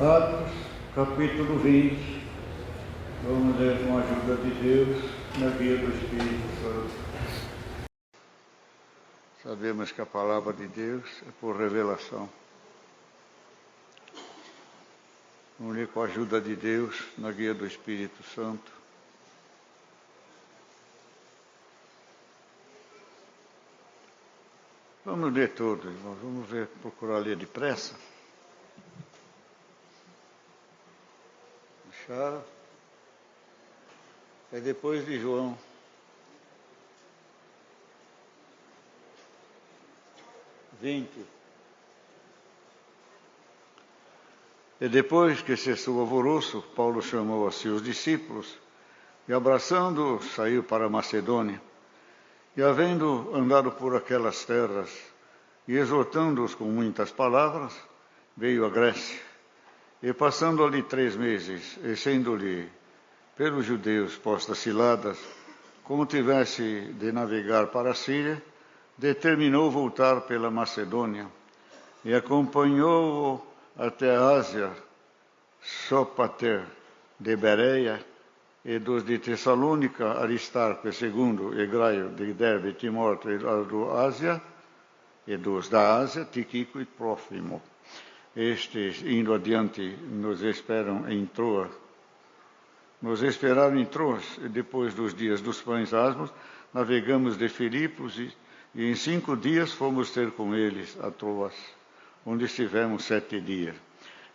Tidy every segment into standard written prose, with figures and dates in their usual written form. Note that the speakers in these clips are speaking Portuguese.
Atos, capítulo 20. Vamos ler com a ajuda de Deus, na guia do Espírito Santo. Sabemos que a palavra de Deus é por revelação. Vamos ler com a ajuda de Deus, na guia do Espírito Santo. Vamos ler tudo, irmãos. Vamos procurar ler depressa. Acharam? É depois de João. E depois que cessou o alvoroço, Paulo chamou a seus discípulos e, abraçando-os, saiu para a Macedônia. E, havendo andado por aquelas terras e exortando-os com muitas palavras, veio à Grécia. E, passando ali 3 meses, e sendo-lhe pelos judeus postas ciladas, como tivesse de navegar para a Síria, determinou voltar pela Macedônia e acompanhou-o até a Ásia, Sópater de Bereia, e dos de Tessalônica, Aristarco II, e Gaio de Derbe, Timóteo do Ásia, e dos da Ásia, Tíquico e Trófimo. Estes, indo adiante, nos esperaram em Troas, e depois dos dias dos pães asmos, navegamos de Filipos, e em 5 dias fomos ter com eles a Troas, onde estivemos 7 dias.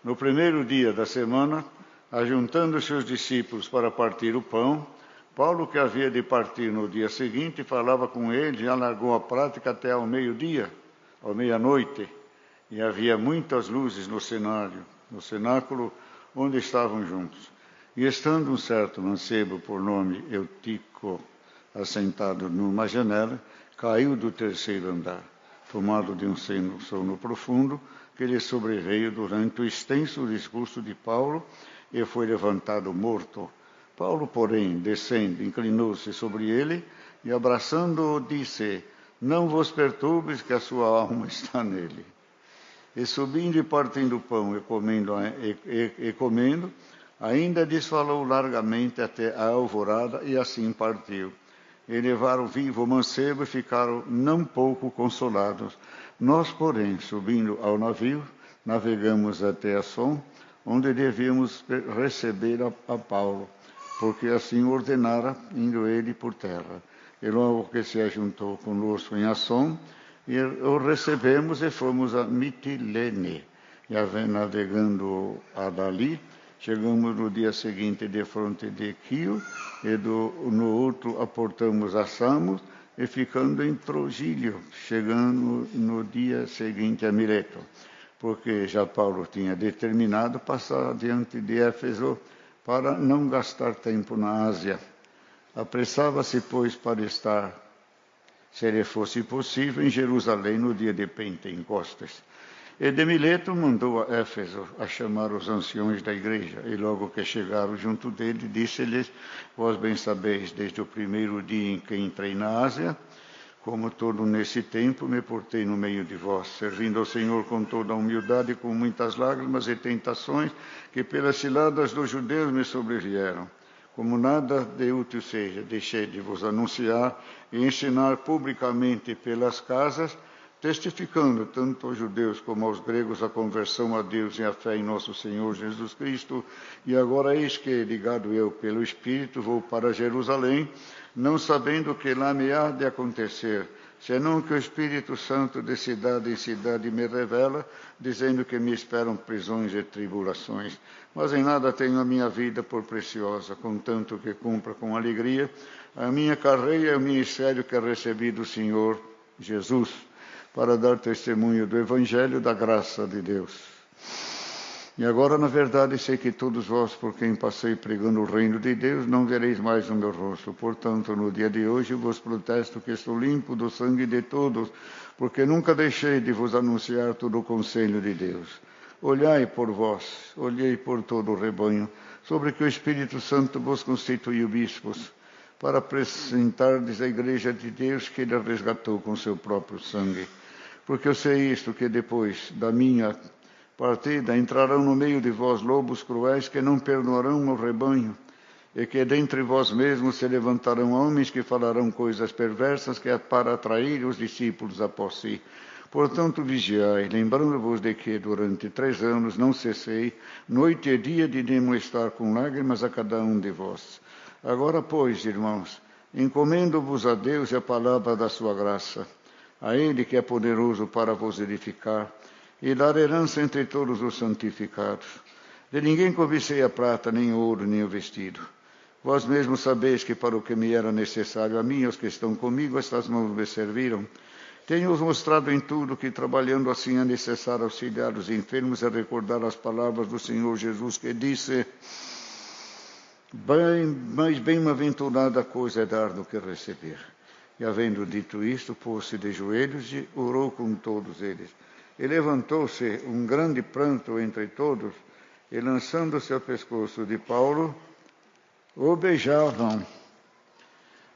No primeiro dia da semana, ajuntando-se os discípulos para partir o pão, Paulo, que havia de partir no dia seguinte, falava com eles e alargou a prática até ao meio-dia, à meia-noite, e havia muitas luzes no cenáculo onde estavam juntos. E estando um certo mancebo por nome Eutico assentado numa janela, caiu do 3º andar, tomado de um sono profundo que lhe sobreveio durante o extenso discurso de Paulo, e foi levantado morto. Paulo, porém, descendo, inclinou-se sobre ele e, abraçando-o, disse: Não vos perturbes, que a sua alma está nele. E subindo e partindo o pão e comendo, ainda desfalou largamente até a alvorada, e assim partiu. E levaram vivo o mancebo e ficaram não pouco consolados. Nós, porém, subindo ao navio, navegamos até Asson, onde devíamos receber a Paulo, porque assim ordenara, indo ele por terra. E logo que se ajuntou conosco em Asson, e o recebemos e fomos a Mitilene. E navegando a dali, chegamos no dia seguinte de fronte de Quio, e no outro aportamos a Samos, e ficando em Trogílio, chegando no dia seguinte a Mileto, porque já Paulo tinha determinado passar adiante de Éfeso para não gastar tempo na Ásia. Apressava-se, pois, para estar, se lhe fosse possível, em Jerusalém no dia de Pentecostes. E de Mileto mandou a Éfeso a chamar os anciões da igreja, e logo que chegaram junto dele, disse-lhes: Vós bem sabeis, desde o primeiro dia em que entrei na Ásia, como todo nesse tempo me portei no meio de vós, servindo ao Senhor com toda a humildade, com muitas lágrimas e tentações, que pelas ciladas dos judeus me sobrevieram. Como nada de útil seja, deixei de vos anunciar e ensinar publicamente pelas casas, testificando tanto aos judeus como aos gregos a conversão a Deus e a fé em nosso Senhor Jesus Cristo. E agora eis que, ligado eu pelo Espírito, vou para Jerusalém, não sabendo o que lá me há de acontecer, senão que o Espírito Santo de cidade em cidade me revela, dizendo que me esperam prisões e tribulações. Mas em nada tenho a minha vida por preciosa, contanto que cumpra com alegria a minha carreira e o ministério que recebi do Senhor Jesus, para dar testemunho do Evangelho da graça de Deus. E agora, na verdade, sei que todos vós, por quem passei pregando o reino de Deus, não vereis mais o meu rosto. Portanto, no dia de hoje, vos protesto que estou limpo do sangue de todos, porque nunca deixei de vos anunciar todo o conselho de Deus. Olhai por vós, olhei por todo o rebanho, sobre que o Espírito Santo vos constituiu bispos, para apresentardes a igreja de Deus que ele resgatou com seu próprio sangue. Porque eu sei isto, que depois da minha Partida, entrarão no meio de vós lobos cruéis que não perdoarão o rebanho, e que dentre vós mesmos se levantarão homens que falarão coisas perversas que é para atrair os discípulos após si. Portanto, vigiai, lembrando-vos de que durante 3 anos não cessei, noite e dia, de demonstrar com lágrimas a cada um de vós. Agora, pois, irmãos, encomendo-vos a Deus e a palavra da sua graça, a Ele que é poderoso para vos edificar e dar herança entre todos os santificados. De ninguém cobicei a prata, nem o ouro, nem o vestido. Vós mesmos sabeis que para o que me era necessário a mim e aos que estão comigo, estas mãos me serviram. Tenho-vos mostrado em tudo que, trabalhando assim, é necessário auxiliar os enfermos e recordar as palavras do Senhor Jesus, que disse: mais bem-aventurada coisa é dar do que receber. E, havendo dito isto, pôs-se de joelhos e orou com todos eles. E levantou-se um grande pranto entre todos, e, lançando-se ao pescoço de Paulo, o beijavam,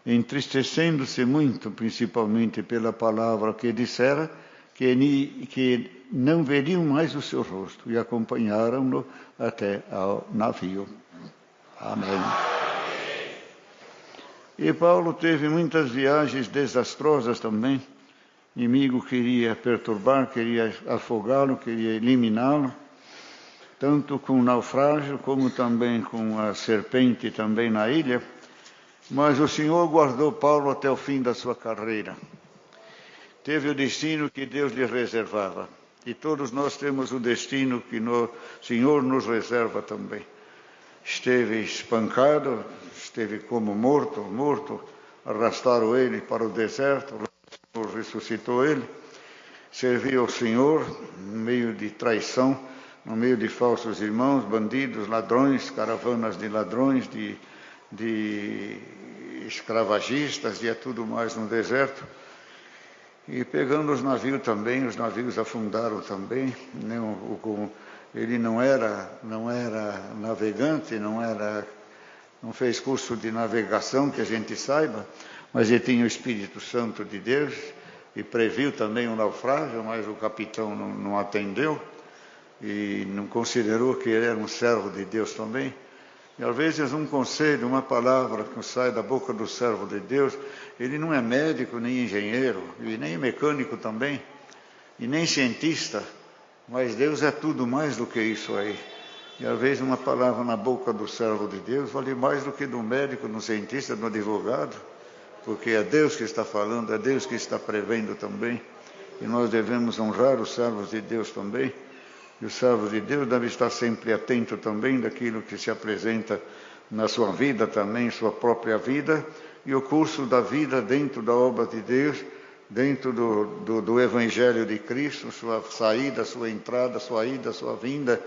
entristecendo-se muito, principalmente pela palavra que dissera, que não veriam mais o seu rosto, e acompanharam-no até ao navio. Amém. E Paulo teve muitas viagens desastrosas também. O inimigo queria perturbar, queria afogá-lo, queria eliminá-lo, tanto com o naufrágio, como também com a serpente também na ilha. Mas o Senhor guardou Paulo até o fim da sua carreira. Teve o destino que Deus lhe reservava. E todos nós temos o destino que o Senhor nos reserva também. Esteve espancado, esteve como morto, arrastaram ele para o deserto, o Senhor ressuscitou ele, serviu ao Senhor no meio de traição, no meio de falsos irmãos, bandidos, ladrões, caravanas de ladrões, de escravagistas e tudo mais no deserto. E pegando os navios também, os navios afundaram também. Ele não era navegante, não fez curso de navegação que a gente saiba, mas ele tinha o Espírito Santo de Deus e previu também o naufrágio, mas o capitão não atendeu e não considerou que ele era um servo de Deus também. E às vezes um conselho, uma palavra que sai da boca do servo de Deus, ele não é médico, nem engenheiro, e nem mecânico também, e nem cientista, mas Deus é tudo mais do que isso aí. E às vezes uma palavra na boca do servo de Deus vale mais do que do médico, do cientista, do advogado, porque é Deus que está falando, é Deus que está prevendo também, e nós devemos honrar os servos de Deus também. E o servo de Deus deve estar sempre atento também daquilo que se apresenta na sua vida também, sua própria vida, e o curso da vida dentro da obra de Deus, dentro do Evangelho de Cristo, sua saída, sua entrada, sua ida, sua vinda,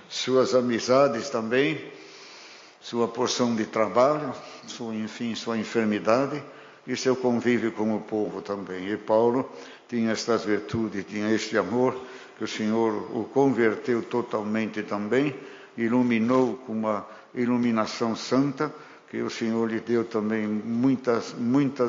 suas amizades também, sua porção de trabalho, sua enfermidade e seu convívio com o povo também. E Paulo tinha estas virtudes, tinha este amor, que o Senhor o converteu totalmente também, iluminou com uma iluminação santa, que o Senhor lhe deu também muitas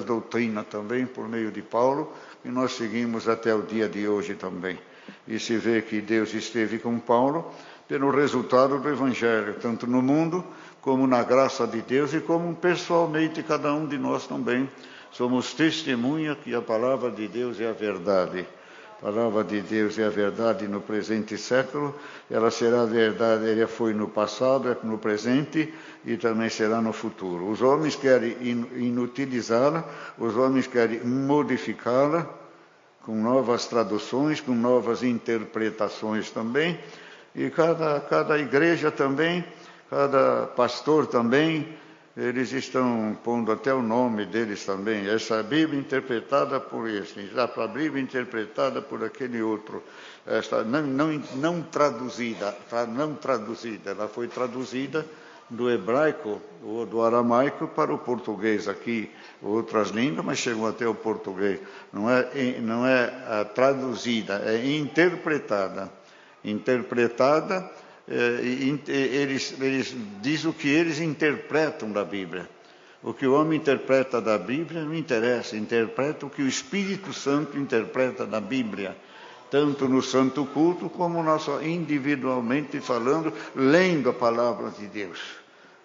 doutrinas também, por meio de Paulo, e nós seguimos até o dia de hoje também. E se vê que Deus esteve com Paulo, pelo resultado do Evangelho, tanto no mundo, como na graça de Deus, e como pessoalmente cada um de nós também. Somos testemunha que a palavra de Deus é a verdade. A palavra de Deus é a verdade no presente século, ela será a verdade, ela foi no passado, é no presente e também será no futuro. Os homens querem inutilizá-la, os homens querem modificá-la, com novas traduções, com novas interpretações também, e cada igreja também, cada pastor também, eles estão pondo até o nome deles também. Essa Bíblia interpretada por este, a Bíblia interpretada por aquele outro. Esta não traduzida, ela foi traduzida do hebraico ou do aramaico para o português aqui, outras línguas, mas chegou até o português. Não é traduzida, é interpretada. Eles dizem o que eles interpretam da Bíblia. O que o homem interpreta da Bíblia não interessa, interpreta o que o Espírito Santo interpreta da Bíblia. tanto no santo culto como nós individualmente falando, lendo a palavra de Deus.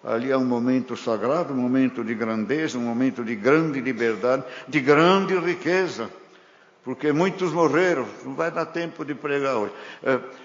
Ali é um momento sagrado, um momento de grandeza, um momento de grande liberdade, de grande riqueza. Porque muitos morreram, não vai dar tempo de pregar hoje,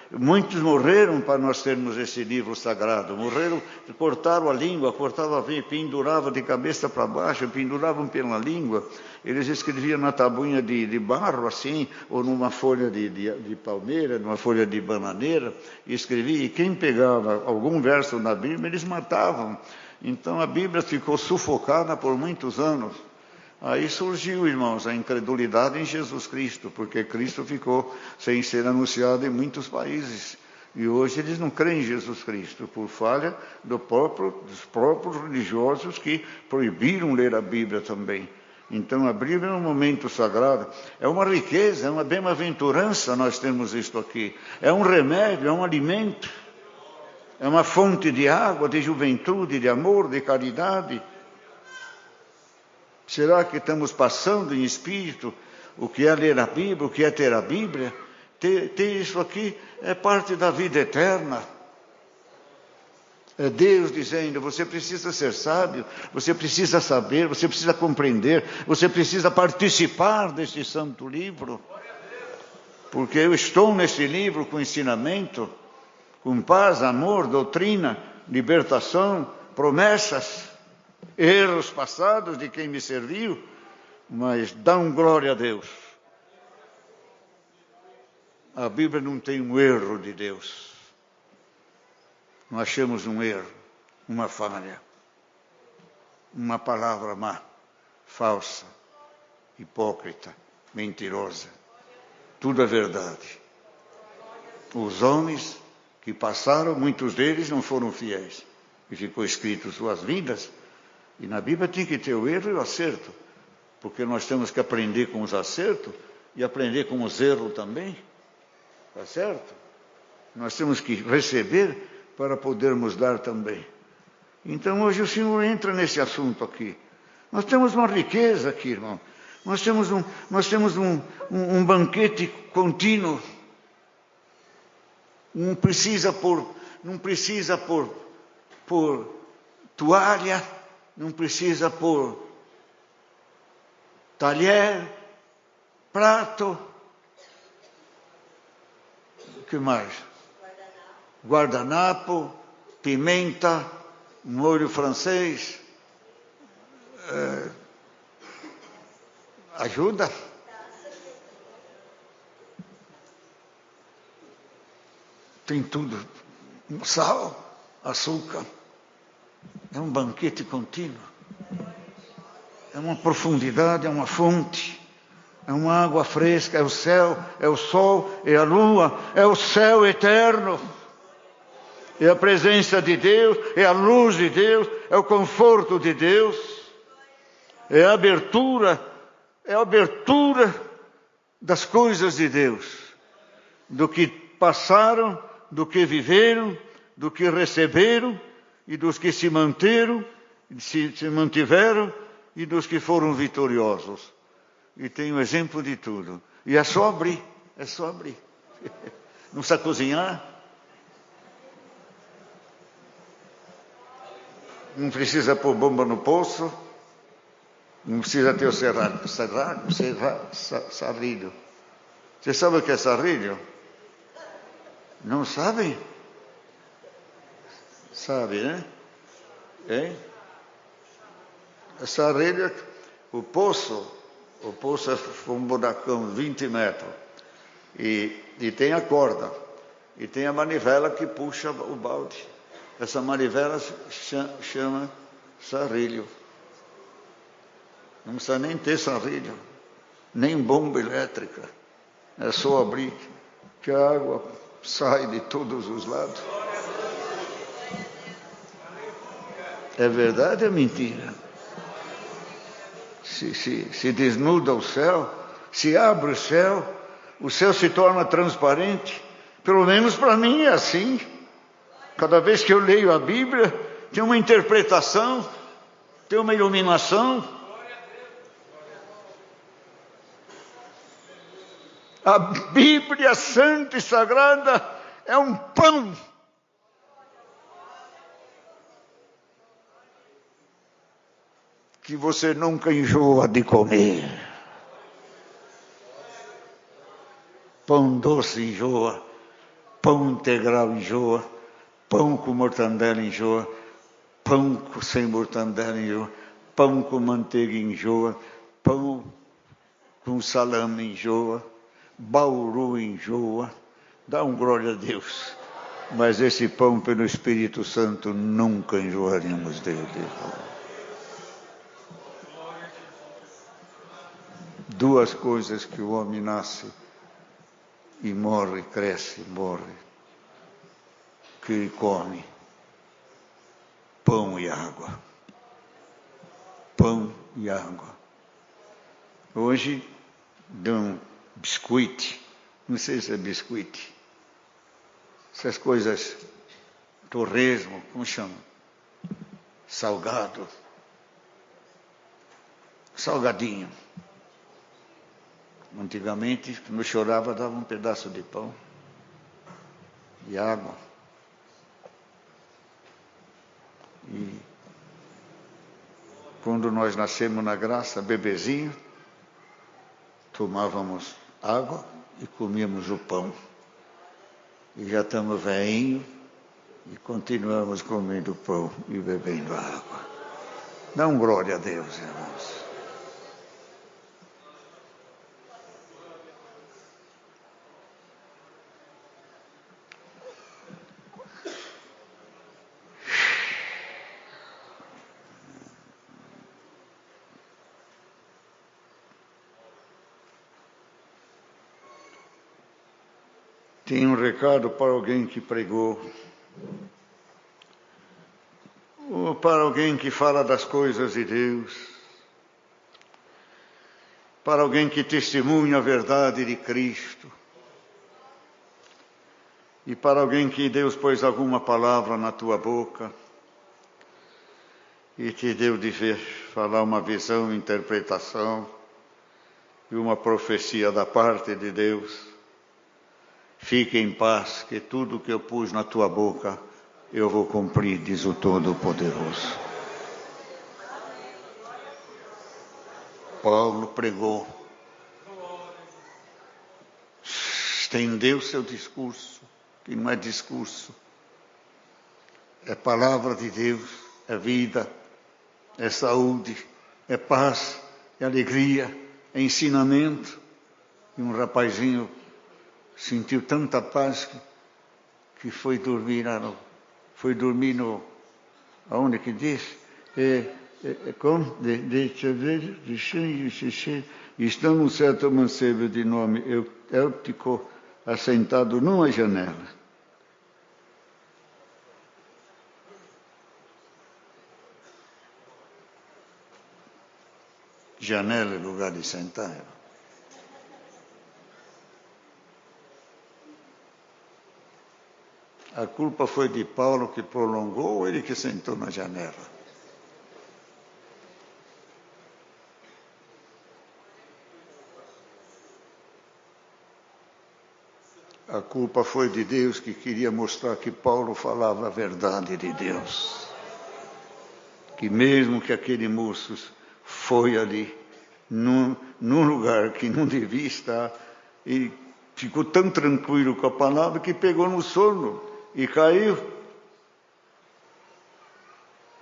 muitos morreram para nós termos esse livro sagrado, morreram, cortaram a língua, cortavam a veia, penduravam de cabeça para baixo, penduravam pela língua, eles escreviam na tabuinha de barro assim, ou numa folha de palmeira, numa folha de bananeira, e escreviam, e quem pegava algum verso na Bíblia, eles matavam. Então a Bíblia ficou sufocada por muitos anos. Aí surgiu, irmãos, a incredulidade em Jesus Cristo, porque Cristo ficou sem ser anunciado em muitos países. E hoje eles não creem em Jesus Cristo, por falha dos próprios religiosos que proibiram ler a Bíblia também. Então a Bíblia é um momento sagrado, é uma riqueza, é uma bem-aventurança nós temos isto aqui. É um remédio, é um alimento, é uma fonte de água, de juventude, de amor, de caridade. Será que estamos passando em espírito o que é ler a Bíblia, o que é ter a Bíblia? Ter isso aqui é parte da vida eterna. É Deus dizendo, você precisa ser sábio, você precisa saber, você precisa compreender, você precisa participar deste santo livro. Porque eu estou nesse livro com ensinamento, com paz, amor, doutrina, libertação, promessas. Erros passados de quem me serviu, mas dão glória a Deus. A Bíblia não tem um erro de Deus. Não achamos um erro, uma falha, uma palavra má, falsa, hipócrita, mentirosa. Tudo é verdade. Os homens que passaram, muitos deles não foram fiéis. E ficou escrito suas vidas. E na Bíblia tem que ter o erro e o acerto, porque nós temos que aprender com os acertos e aprender com os erros também, está certo? Nós temos que receber para podermos dar também. Então hoje o Senhor entra nesse assunto aqui. Nós temos uma riqueza aqui, irmão. Nós temos um banquete contínuo. Não precisa por toalha, não precisa por talher, prato. O que mais? Guardanapo, pimenta, molho francês. Ajuda? Tem tudo. Sal, açúcar. É um banquete contínuo. É uma profundidade, é uma fonte. É uma água fresca, é o céu, é o sol, é a lua, é o céu eterno. É a presença de Deus, é a luz de Deus, é o conforto de Deus. É a abertura das coisas de Deus. Do que passaram, do que viveram, do que receberam, e dos que se mantiveram, e dos que foram vitoriosos. E tem um exemplo de tudo. E é só abrir. Não precisa cozinhar. Não precisa pôr bomba no poço. Não precisa ter o sarrilho. Você sabe o que é sarrilho? Não sabem? Sabe, né? Hein? Essa rede, o poço é um buracão de 20 metros. E tem a corda. E tem a manivela que puxa o balde. Essa manivela chama sarrilho. Não precisa nem ter sarrilho, nem bomba elétrica. É só abrir que a água sai de todos os lados. É verdade ou é mentira? Se desnuda o céu, se abre o céu se torna transparente. Pelo menos para mim é assim. Cada vez que eu leio a Bíblia, tem uma interpretação, tem uma iluminação. A Bíblia Santa e Sagrada é um pão. Que você nunca enjoa de comer. Pão doce enjoa, pão integral enjoa, pão com mortandela enjoa, pão sem mortandela enjoa, pão com manteiga enjoa, pão com salame enjoa, bauru enjoa. Dá um glória a Deus. Mas esse pão pelo Espírito Santo nunca enjoaremos dele. Duas coisas que o homem nasce e morre, cresce, morre, que ele come: pão e água. Pão e água. Hoje dão biscoito, não sei se é biscoito, essas coisas, torresmo, como chama? Salgado, salgadinho. Antigamente, quando eu chorava, dava um pedaço de pão e água. E quando nós nascemos na graça, bebezinho, tomávamos água e comíamos o pão. E já estamos velhinhos e continuamos comendo pão e bebendo água. Dá um glória a Deus, irmãos. Tem um recado para alguém que pregou, ou para alguém que fala das coisas de Deus, para alguém que testemunha a verdade de Cristo, e para alguém que Deus pôs alguma palavra na tua boca e te deu de ver, falar uma visão, interpretação e uma profecia da parte de Deus. Fique em paz, que tudo que eu pus na tua boca, eu vou cumprir, diz o Todo-Poderoso. Paulo pregou, estendeu seu discurso, que não é discurso, é palavra de Deus, é vida, é saúde, é paz, é alegria, é ensinamento. E um rapazinho sentiu tanta paz que foi dormir no aonde que diz? Está num certo mancebo de nome Eutico, assentado numa janela. Janela é lugar de sentar. A culpa foi de Paulo que prolongou ou ele que sentou na janela? A culpa foi de Deus que queria mostrar que Paulo falava a verdade de Deus. Que mesmo que aquele moço foi ali, num lugar que não devia estar, e ficou tão tranquilo com a palavra que pegou no sono e caiu.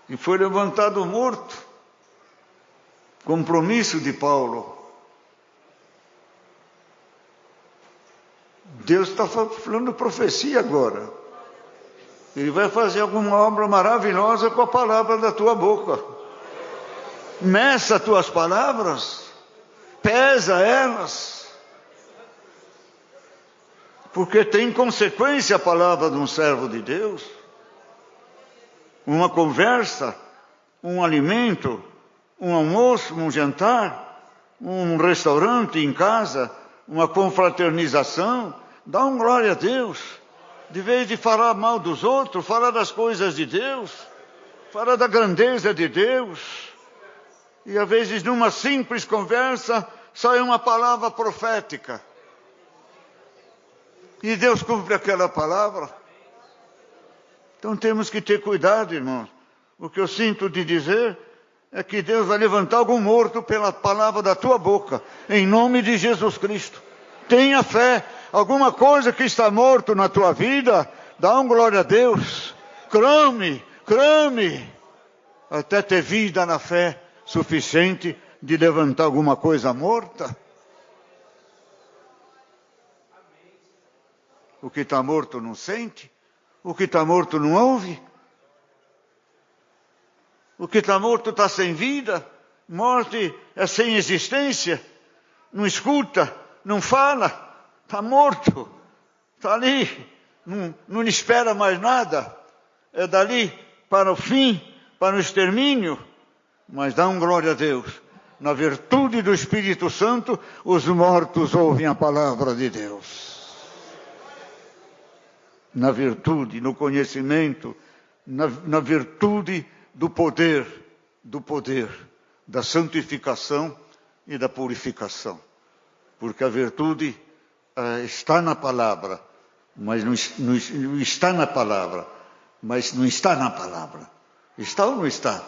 E foi levantado morto. Compromisso de Paulo. Deus está falando profecia agora. Ele vai fazer alguma obra maravilhosa com a palavra da tua boca. Meça tuas palavras, pesa elas, porque tem consequência a palavra de um servo de Deus. Uma conversa, um alimento, um almoço, um jantar, um restaurante em casa, uma confraternização. Dá um glória a Deus. De vez de falar mal dos outros, fala das coisas de Deus, fala da grandeza de Deus. E às vezes numa simples conversa sai uma palavra profética. E Deus cumpre aquela palavra. Então temos que ter cuidado, irmãos. O que eu sinto de dizer é que Deus vai levantar algum morto pela palavra da tua boca, em nome de Jesus Cristo. Tenha fé. Alguma coisa que está morto na tua vida, dá um glória a Deus. Clame, clame, até ter vida na fé suficiente de levantar alguma coisa morta. O que está morto não sente, o que está morto não ouve, o que está morto está sem vida, morte é sem existência, não escuta, não fala, está morto, está ali, não espera mais nada, é dali para o fim, para o extermínio. Mas dá um glória a Deus, na virtude do Espírito Santo, os mortos ouvem a palavra de Deus. Na virtude, no conhecimento, na virtude do poder, da santificação e da purificação. Porque a virtude está na palavra, mas não está na palavra, mas não está na palavra. Está ou não está?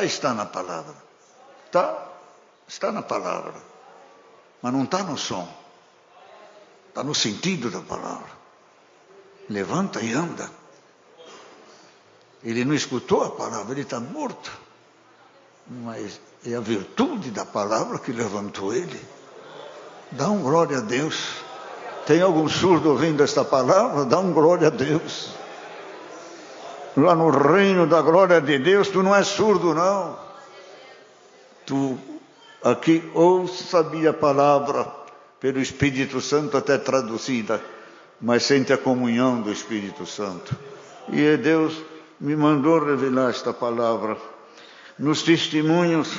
Está na palavra. Está na palavra. Mas não está no som. Está no sentido da palavra. Levanta e anda. Ele não escutou a palavra, ele está morto. Mas é a virtude da palavra que levantou ele. Dá um glória a Deus. Tem algum surdo ouvindo esta palavra? Dá um glória a Deus. Lá no reino da glória de Deus, tu não és surdo, não. Tu aqui ouça a minha palavra pelo Espírito Santo até traduzida, mas sente a comunhão do Espírito Santo. E Deus me mandou revelar esta palavra. Nos testemunhos,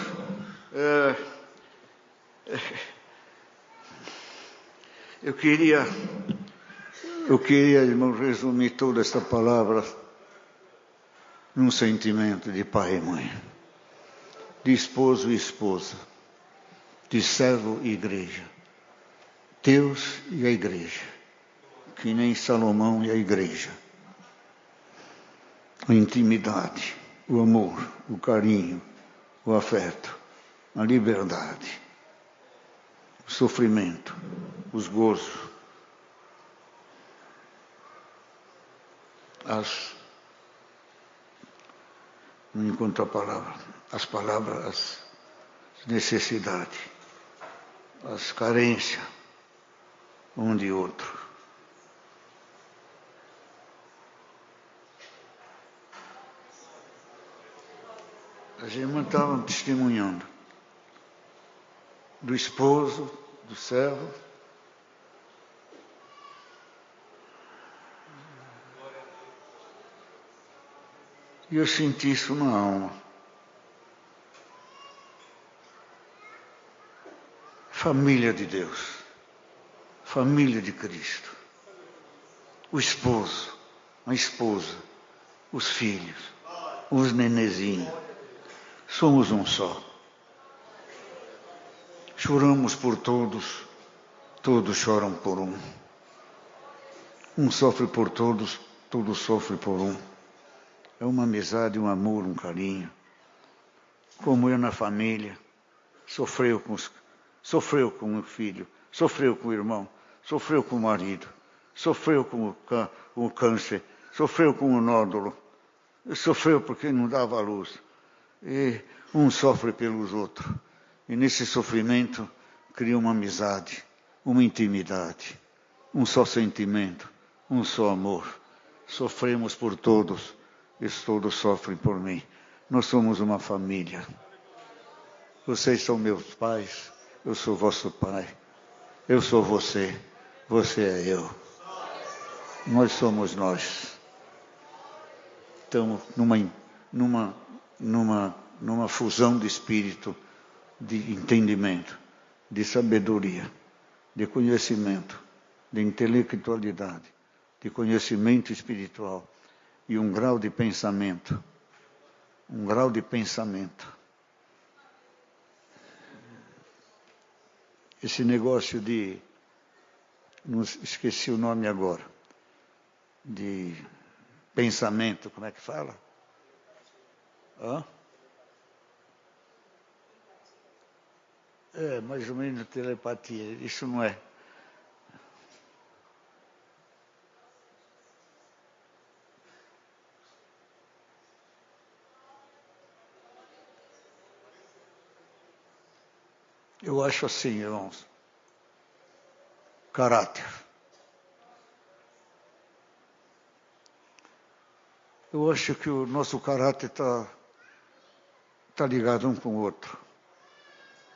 eu queria, irmão, resumir toda esta palavra num sentimento de pai e mãe, de esposo e esposa, de servo e igreja. Deus e a igreja, que nem Salomão e a igreja. A intimidade, o amor, o carinho, o afeto, a liberdade, o sofrimento, os gozos, não encontro a palavra, as palavras, as necessidades, as carências, um de outro. As irmãs estavam testemunhando do esposo, do servo. E eu senti isso na alma. Família de Deus. Família de Cristo. O esposo, a esposa, os filhos, os nenezinhos. Somos um só. Choramos por todos, todos choram por um. Um sofre por todos, todos sofrem por um. É uma amizade, um amor, um carinho. Como eu na família, sofreu com o filho, sofreu com o irmão, sofreu com o marido, sofreu com o câncer, sofreu com o nódulo, sofreu porque não dava luz. E um sofre pelos outros. E nesse sofrimento cria uma amizade, uma intimidade, um só sentimento, um só amor. Sofremos por todos, e todos sofrem por mim. Nós somos uma família. Vocês são meus pais, eu sou vosso pai. Eu sou você, você é eu. Nós somos nós. Estamos numa fusão de espírito, de entendimento, de sabedoria, de conhecimento, de intelectualidade, de conhecimento espiritual e um grau de pensamento. Esse negócio de não esqueci o nome agora, de pensamento, como é que fala? Hã? É, mais ou menos telepatia, isso não é. Eu acho assim, irmãos, caráter. Eu acho que o nosso caráter está ligado um com o outro.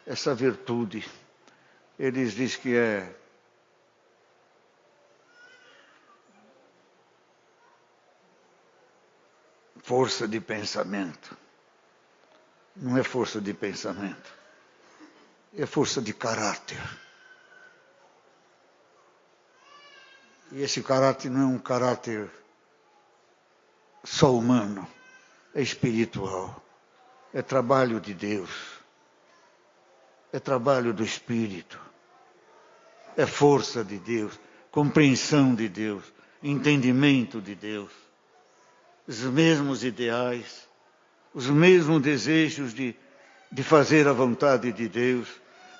Essa virtude, eles dizem que é força de pensamento. Não é força de pensamento, é força de caráter. E esse caráter não é um caráter só humano, é espiritual, é trabalho de Deus, é trabalho do Espírito, é força de Deus, compreensão de Deus, entendimento de Deus, os mesmos ideais, os mesmos desejos de fazer a vontade de Deus,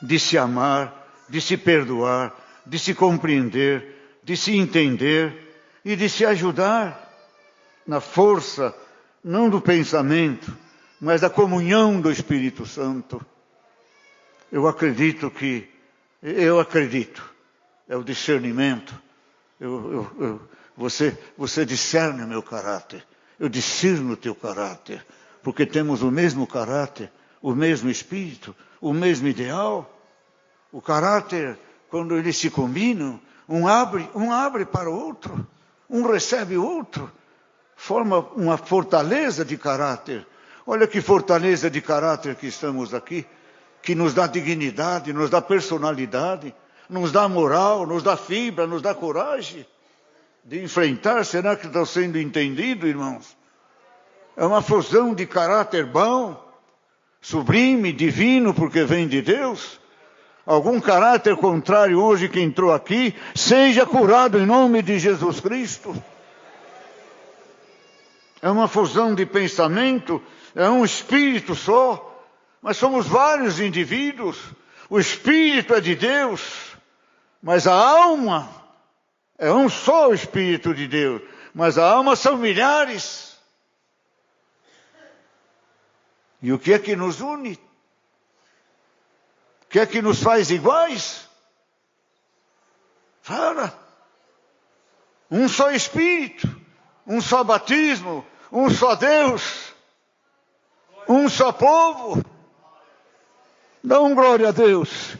de se amar, de se perdoar, de se compreender, de se entender e de se ajudar na força, não do pensamento, mas da comunhão do Espírito Santo. Eu acredito, é o discernimento. Você discerne o meu caráter, eu discerno o teu caráter, porque temos o mesmo caráter, o mesmo espírito, o mesmo ideal. O caráter, quando eles se combinam, um abre para o outro, um recebe o outro, forma uma fortaleza de caráter. Olha que fortaleza de caráter que estamos aqui, que nos dá dignidade, nos dá personalidade, nos dá moral, nos dá fibra, nos dá coragem de enfrentar. Será que está sendo entendido, irmãos? É uma fusão de caráter bom, sublime, divino, porque vem de Deus. Algum caráter contrário hoje que entrou aqui, seja curado em nome de Jesus Cristo. É uma fusão de pensamento, é um espírito só, mas somos vários indivíduos. O espírito é de Deus, mas a alma é um só espírito de Deus, mas a alma são milhares. E o que é que nos une? O que é que nos faz iguais? Fala. Um só espírito, um só batismo, um só Deus, um só povo. Dá glória a Deus.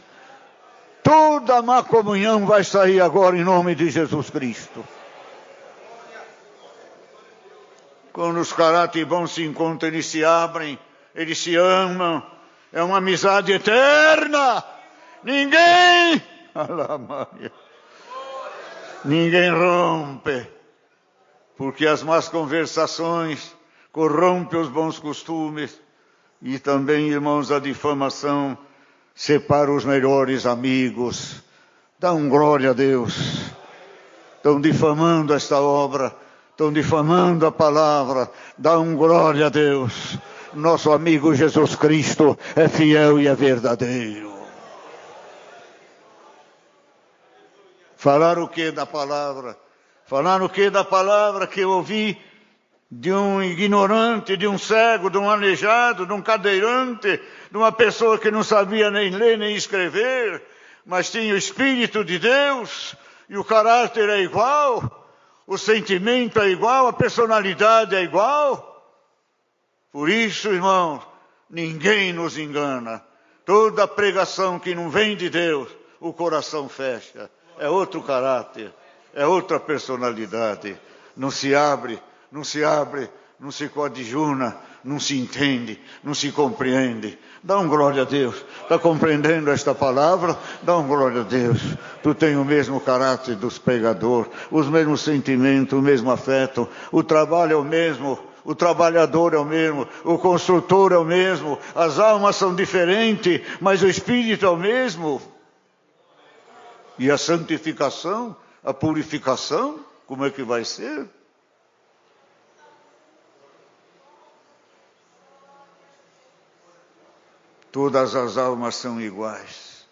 Toda a má comunhão vai sair agora em nome de Jesus Cristo. Quando os caráteres bons se encontram, eles se abrem, eles se amam. É uma amizade eterna. Ninguém rompe. Porque as más conversações corrompem os bons costumes. E também, irmãos, a difamação separa os melhores amigos. Dá glória a Deus. Estão difamando esta obra. Estão difamando a palavra. Dá glória a Deus. Nosso amigo Jesus Cristo é fiel e é verdadeiro. Falar o que da palavra? Falar o que da palavra que eu ouvi de um ignorante, de um cego, de um aleijado, de um cadeirante, de uma pessoa que não sabia nem ler nem escrever, mas tinha o Espírito de Deus, e o caráter é igual, o sentimento é igual, a personalidade é igual. Por isso, irmãos, ninguém nos engana. Toda pregação que não vem de Deus, o coração fecha. É outro caráter, é outra personalidade. Não se abre, não se coadjuna, não se entende, não se compreende. Dá glória a Deus. Está compreendendo esta palavra? Dá glória a Deus. Tu tens o mesmo caráter dos pregadores, os mesmos sentimentos, o mesmo afeto. O trabalho é o mesmo. O trabalhador é o mesmo, o construtor é o mesmo, as almas são diferentes, mas o Espírito é o mesmo. E a santificação, a purificação, como é que vai ser? Todas as almas são iguais.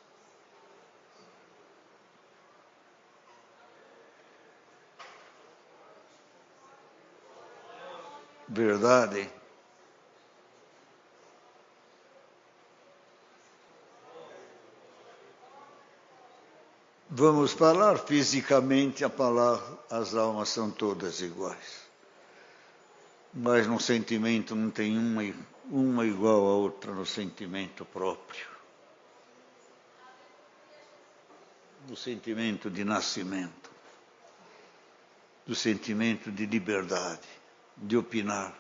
Verdade? Vamos falar fisicamente, as almas são todas iguais. Mas no sentimento não tem uma igual a outra no sentimento próprio. No sentimento de nascimento, do sentimento de liberdade, de opinar,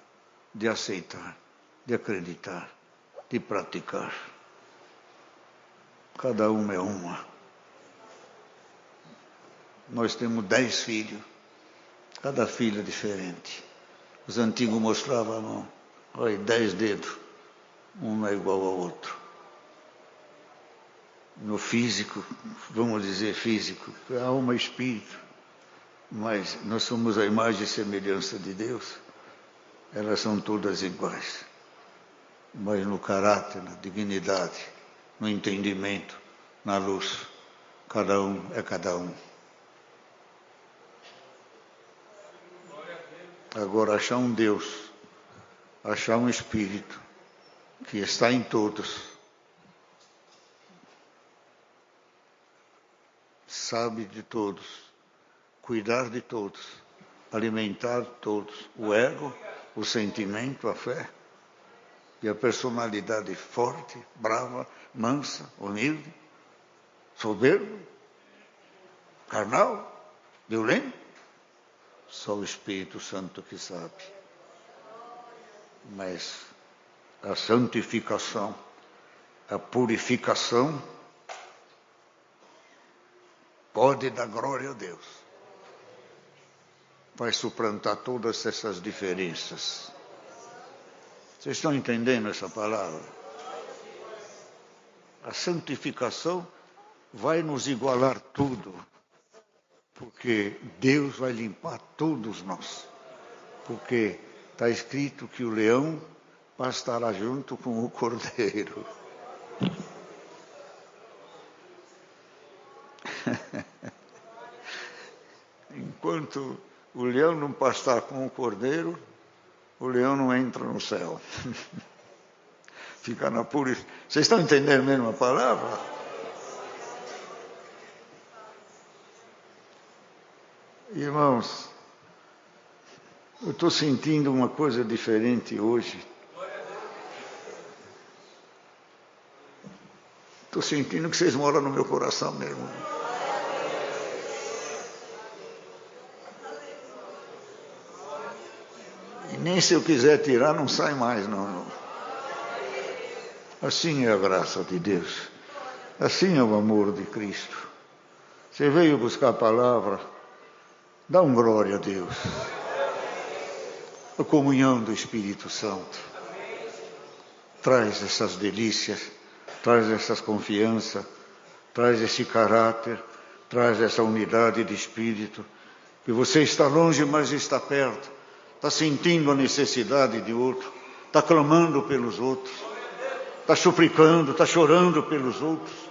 de aceitar, de acreditar, de praticar. Cada uma é uma. Nós temos 10 filhos, cada filho é diferente. Os antigos mostravam a mão, olha, 10 dedos, um não é igual ao outro. No físico, vamos dizer físico, alma e espírito, mas nós somos a imagem e semelhança de Deus, elas são todas iguais. Mas no caráter, na dignidade, no entendimento, na luz, cada um é cada um. Agora, achar um Deus, achar um Espírito que está em todos, sabe de todos, cuidar de todos, alimentar todos, o ego, o sentimento, a fé e a personalidade forte, brava, mansa, humilde, soberbo, carnal, violento. Só o Espírito Santo que sabe. Mas a santificação, a purificação, pode dar glória a Deus. Vai suplantar todas essas diferenças. Vocês estão entendendo essa palavra? A santificação vai nos igualar tudo. Porque Deus vai limpar todos nós. Porque está escrito que o leão pastará junto com o cordeiro. Enquanto o leão não pastar com o cordeiro, o leão não entra no céu. Fica na pureza. Vocês estão entendendo mesmo a palavra? Irmãos, eu estou sentindo uma coisa diferente hoje. Estou sentindo que vocês moram no meu coração mesmo. E nem se eu quiser tirar, não sai mais, não. Assim é a graça de Deus. Assim é o amor de Cristo. Você veio buscar a palavra. Dá um glória a Deus. A comunhão do Espírito Santo traz essas delícias, traz essas confianças, traz esse caráter, traz essa unidade de espírito. Que você está longe, mas está perto. Está sentindo a necessidade de outro. Está clamando pelos outros. Está suplicando, está chorando pelos outros.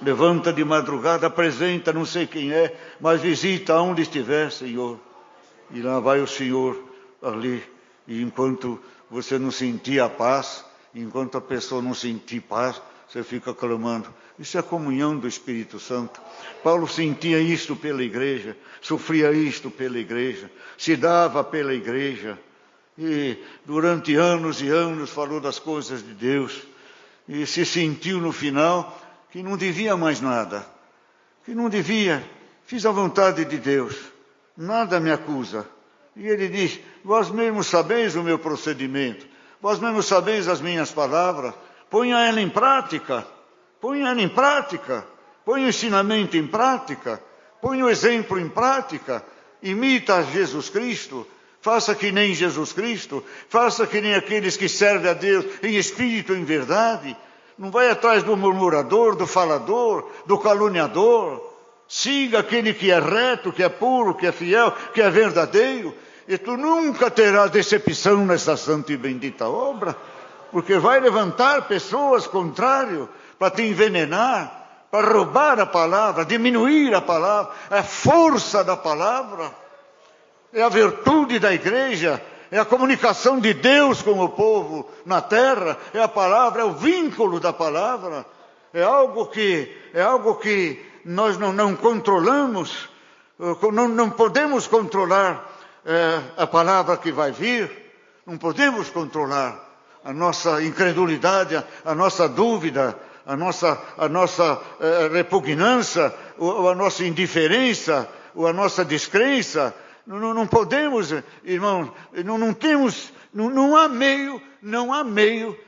Levanta de madrugada, apresenta, não sei quem é, mas visita onde estiver, Senhor. E lá vai o Senhor ali. E enquanto você não sentir a paz, enquanto a pessoa não sentir paz, você fica clamando. Isso é a comunhão do Espírito Santo. Paulo sentia isto pela igreja, sofria isto pela igreja, se dava pela igreja. E durante anos e anos falou das coisas de Deus. E se sentiu no final que não devia mais nada, que não devia, fiz a vontade de Deus, nada me acusa. E ele diz, vós mesmos sabeis o meu procedimento, vós mesmos sabeis as minhas palavras, ponha ela em prática, ponha ela em prática, ponha o ensinamento em prática, ponha o exemplo em prática, imita Jesus Cristo, faça que nem Jesus Cristo, faça que nem aqueles que servem a Deus em espírito e em verdade. Não vai atrás do murmurador, do falador, do caluniador. Siga aquele que é reto, que é puro, que é fiel, que é verdadeiro, e tu nunca terás decepção nessa santa e bendita obra, porque vai levantar pessoas contrárias para te envenenar, para roubar a palavra, diminuir a palavra, a força da palavra, é a virtude da igreja, é a comunicação de Deus com o povo na terra, é a palavra, é o vínculo da palavra, é algo que nós não controlamos, não podemos controlar a palavra que vai vir, não podemos controlar a nossa incredulidade, a nossa dúvida, a nossa repugnância, ou a nossa indiferença, ou a nossa descrença. Não podemos, irmãos, não temos, não há meio,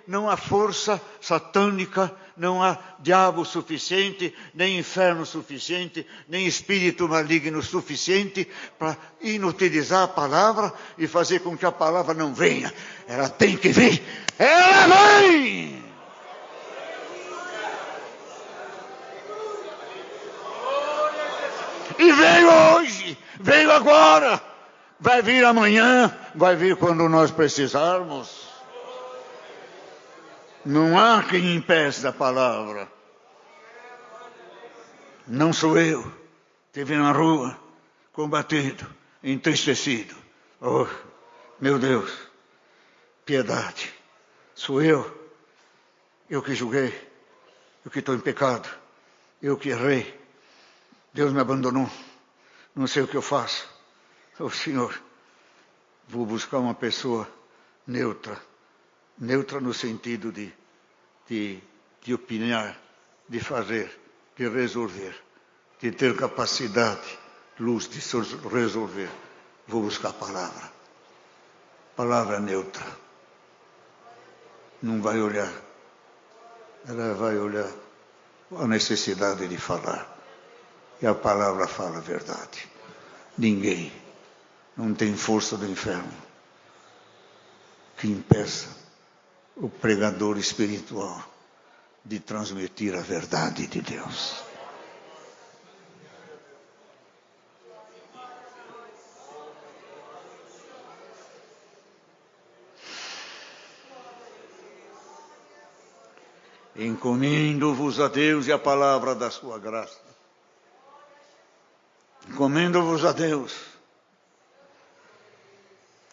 não há força satânica, não há diabo suficiente, nem inferno suficiente, nem espírito maligno suficiente para inutilizar a palavra e fazer com que a palavra não venha. Ela tem que vir. Ela vem! E veio hoje, veio agora, vai vir amanhã, vai vir quando nós precisarmos. Não há quem impeça a palavra. Não sou eu. Estive na rua, combatido, entristecido. Oh, meu Deus, piedade. Sou eu que julguei, eu que estou em pecado, eu que errei. Deus me abandonou, não sei o que eu faço. Oh, Senhor, vou buscar uma pessoa neutra no sentido de opinar, de fazer, de resolver, de ter capacidade, luz de resolver. Vou buscar a palavra neutra. Não vai olhar, ela vai olhar a necessidade de falar. E a palavra fala a verdade. Ninguém, não tem força do inferno que impeça o pregador espiritual de transmitir a verdade de Deus. Encomendo-vos a Deus e a palavra da sua graça. Encomendo-vos a Deus.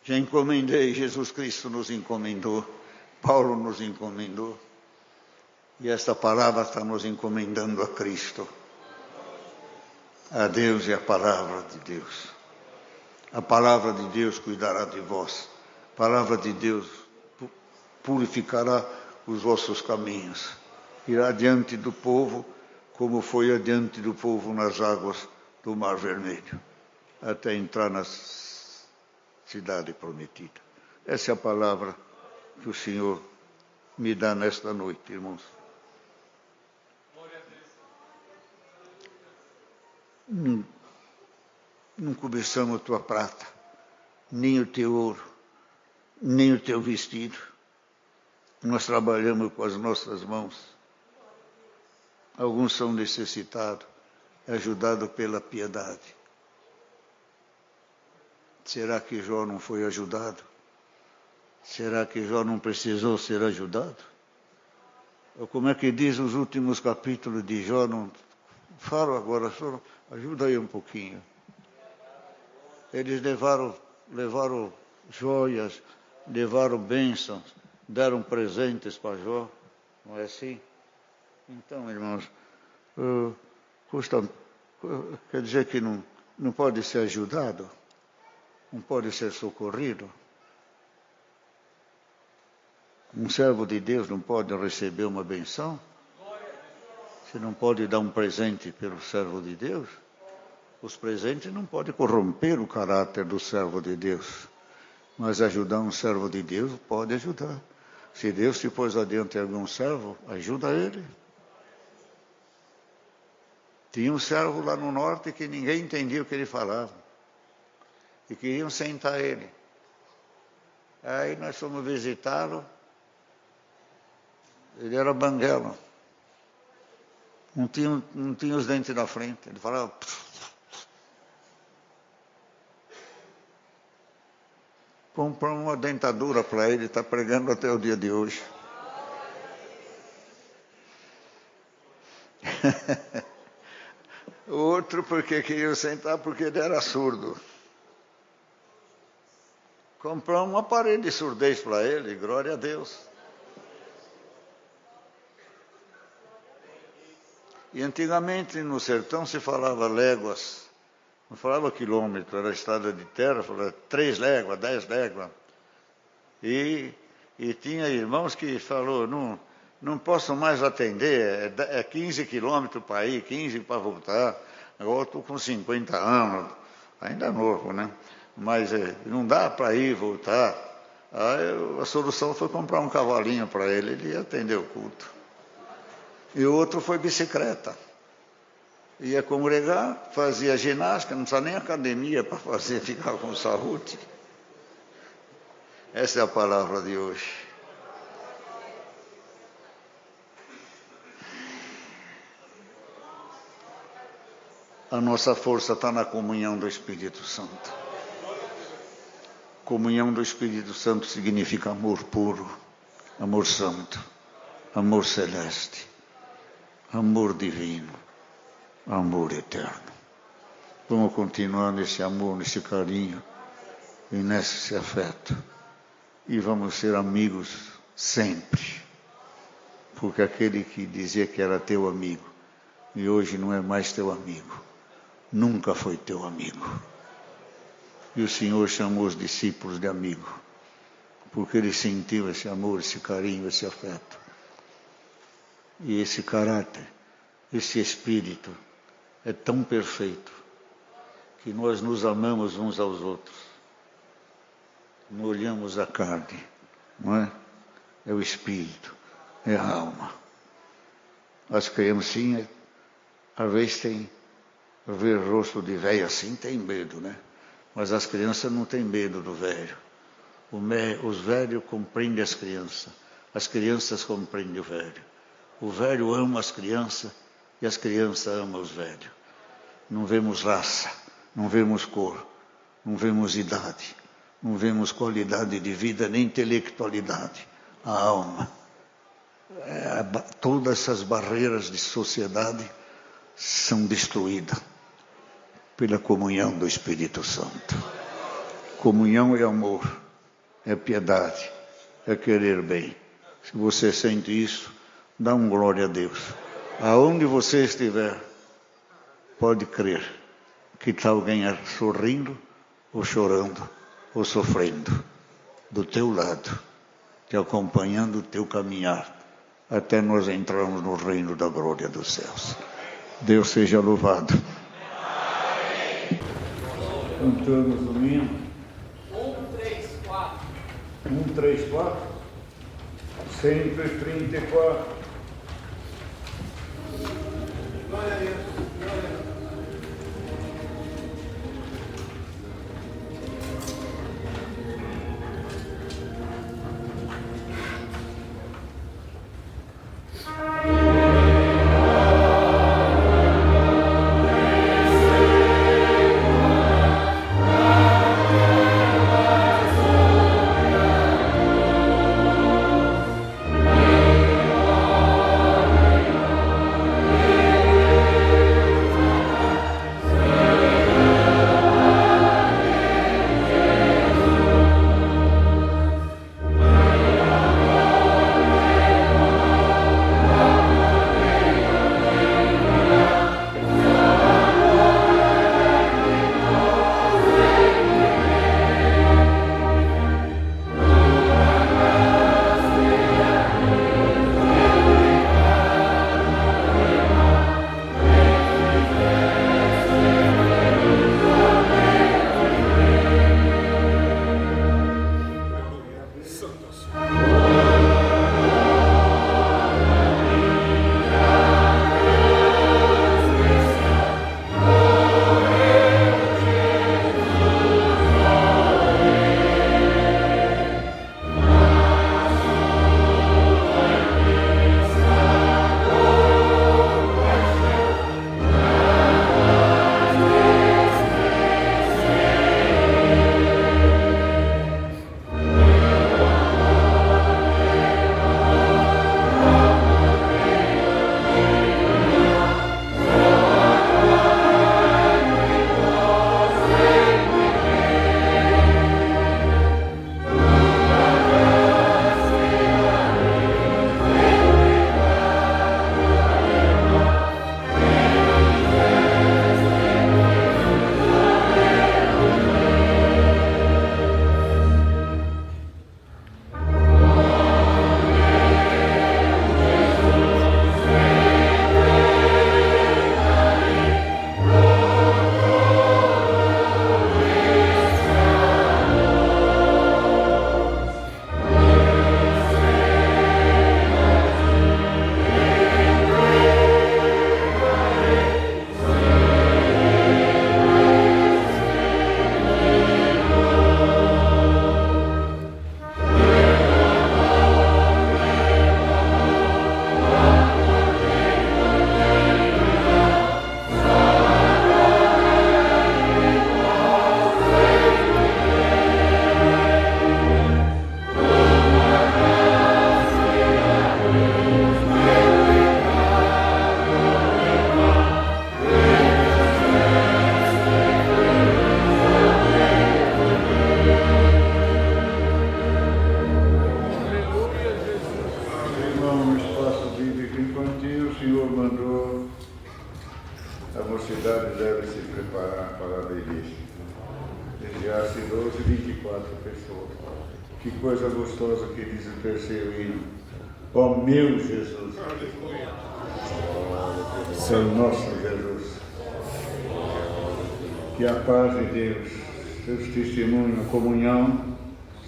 Já encomendei, Jesus Cristo nos encomendou, Paulo nos encomendou. E esta palavra está nos encomendando a Cristo, a Deus e a palavra de Deus. A palavra de Deus cuidará de vós. A palavra de Deus purificará os vossos caminhos. Irá adiante do povo, como foi adiante do povo nas águas do Mar Vermelho, até entrar na cidade prometida. Essa é a palavra que o Senhor me dá nesta noite, irmãos. Não cobiçamos a tua prata, nem o teu ouro, nem o teu vestido. Nós trabalhamos com as nossas mãos. Alguns são necessitados, ajudados pela piedade. Será que Jó não foi ajudado? Será que Jó não precisou ser ajudado? Ou como é que diz os últimos capítulos de Jó? Não falo agora, só ajuda aí um pouquinho. Eles levaram joias, levaram bênçãos, deram presentes para Jó. Não é assim? Então, irmãos, quer dizer que não pode ser ajudado? Não pode ser socorrido? Um servo de Deus não pode receber uma benção? Você não pode dar um presente pelo servo de Deus? Os presentes não podem corromper o caráter do servo de Deus. Mas ajudar um servo de Deus pode ajudar. Se Deus te pôs adiante algum servo, ajuda ele. Tinha um servo lá no norte que ninguém entendia o que ele falava. E queriam sentar ele. Aí nós fomos visitá-lo. Ele era banguelo. Não tinha os dentes na frente. Ele falava... Compramos uma dentadura para ele, está pregando até o dia de hoje. O outro porque queria sentar porque ele era surdo. Compramos um aparelho de surdez para ele, glória a Deus. E antigamente no sertão se falava léguas, não falava quilômetro, era estrada de terra, falava 3 léguas, 10 léguas. E tinha irmãos que falou, não posso mais atender, é 15 quilômetros para ir, 15 para voltar. Agora estou com 50 anos, ainda novo, né? Mas não dá para ir e voltar. Aí a solução foi comprar um cavalinho para ele, ele ia atender o culto. E o outro foi bicicleta. Ia congregar, fazia ginástica, não precisa nem academia para fazer, ficar com saúde. Essa é a palavra de hoje. A nossa força está na comunhão do Espírito Santo. Comunhão do Espírito Santo significa amor puro, amor santo, amor celeste, amor divino, amor eterno. Vamos continuar nesse amor, nesse carinho e nesse afeto. E vamos ser amigos sempre. Porque aquele que dizia que era teu amigo e hoje não é mais teu amigo, nunca foi teu amigo. E o Senhor chamou os discípulos de amigo, porque ele sentiu esse amor, esse carinho, esse afeto. E esse caráter, esse espírito é tão perfeito que nós nos amamos uns aos outros. Não olhamos a carne, não é? É o espírito, é a alma. As criancinhas, às vezes tem ver rosto de velho assim, tem medo, né? Mas as crianças não têm medo do velho. Os velhos compreendem as crianças compreendem o velho. O velho ama as crianças e as crianças amam os velhos. Não vemos raça, não vemos cor, não vemos idade, não vemos qualidade de vida nem intelectualidade. A alma. Todas essas barreiras de sociedade são destruídas pela comunhão do Espírito Santo. Comunhão é amor, é piedade, é querer bem. Se você sente isso, dá um glória a Deus. Aonde você estiver, pode crer que está alguém sorrindo, ou chorando, ou sofrendo, do teu lado, te acompanhando o teu caminhar, até nós entrarmos no reino da glória dos céus. Deus seja louvado. Cantamos o hino. 1, 3, 4. 1, 3, 4. 134. Glória a Deus. congregar-se 12, 24 pessoas. Que coisa gostosa que diz o terceiro hino. Ó meu Jesus, Seu nosso Jesus, que a paz de Deus, seus testemunhos, a comunhão,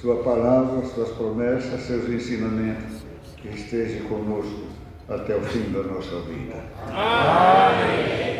sua palavra, suas promessas, seus ensinamentos, que esteja conosco até o fim da nossa vida. Amém.